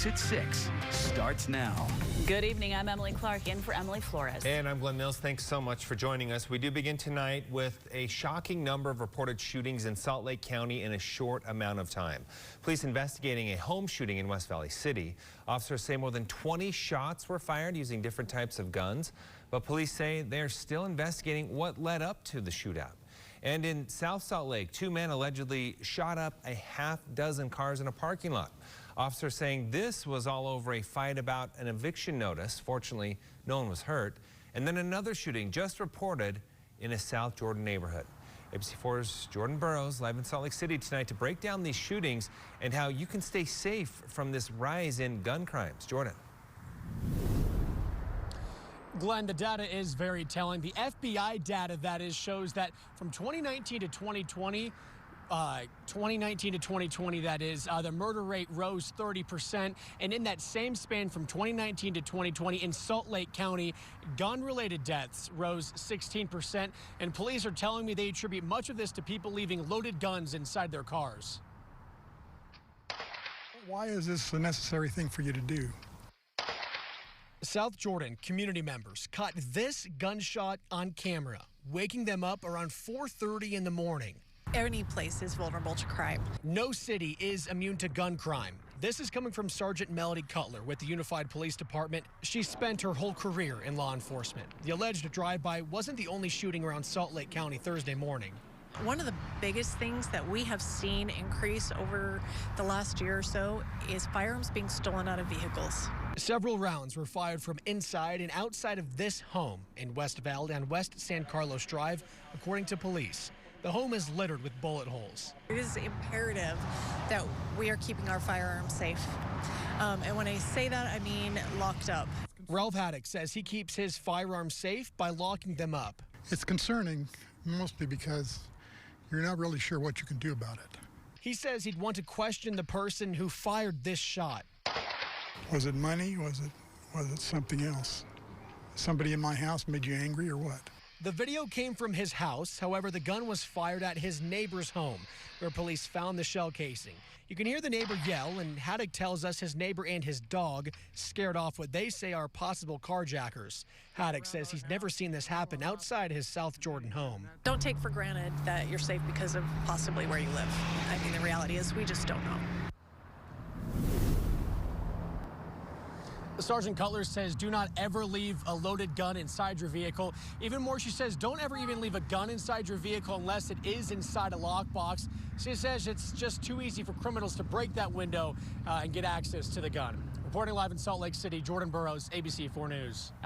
News at 6 starts now. Good evening. I'm Emily Clark in for Emily Flores. And I'm Glenn Mills. Thanks so much for joining us. We do begin tonight with a shocking number of reported shootings in Salt Lake County in a short amount of time. Police investigating a home shooting in West Valley City. Officers say more than 20 shots were fired using different types of guns, but police say they're still investigating what led up to the shootout. And in South Salt Lake, 2 men allegedly shot up a half-dozen cars in a parking lot. Officers saying this was all over a fight about an eviction notice. Fortunately, no one was hurt. And then another shooting just reported in a South Jordan neighborhood. ABC4's Jordan Burroughs live in Salt Lake City tonight to break down these shootings and how you can stay safe from this rise in gun crimes. Jordan. Glenn, the data is very telling. The FBI data, that is, shows that from 2019 to 2020, that is, the murder rate rose 30%. And in that same span from 2019 to 2020 in Salt Lake County, gun-related deaths rose 16%. And police are telling me they attribute much of this to people leaving loaded guns inside their cars. Why is this a necessary thing for you to do? South Jordan community members caught this gunshot on camera, waking them up around 4:30 in the morning. Any place is vulnerable to crime. No city is immune to gun crime. This is coming from Sergeant Melody Cutler with the Unified Police Department. She spent her whole career in law enforcement. The alleged drive-by wasn't the only shooting around Salt Lake County Thursday morning. One of the biggest things that we have seen increase over the last year or so is firearms being stolen out of vehicles. Several rounds were fired from inside and outside of this home in West Valley on West San Carlos Drive, according to police. The home is littered with bullet holes. It is imperative that we are keeping our firearms safe. And when I say that, I mean locked up. Ralph Haddock says he keeps his firearms safe by locking them up. It's concerning, mostly because you're not really sure what you can do about it. He says he'd want to question the person who fired this shot. Was it money? Was it something else? Somebody in my house made you angry or what? The video came from his house. However, the gun was fired at his neighbor's home, where police found the shell casing. You can hear the neighbor yell, and Haddock tells us his neighbor and his dog scared off what they say are possible carjackers. Haddock says he's never seen this happen outside his South Jordan home. Don't take for granted that you're safe because of possibly where you live. I mean, the reality is we just don't know. Sergeant Cutler says do not ever leave a loaded gun inside your vehicle. Even more, she says don't ever even leave a gun inside your vehicle unless it is inside a lockbox. She says it's just too easy for criminals to break that window and get access to the gun. Reporting live in Salt Lake City, Jordan Burroughs, ABC4 News.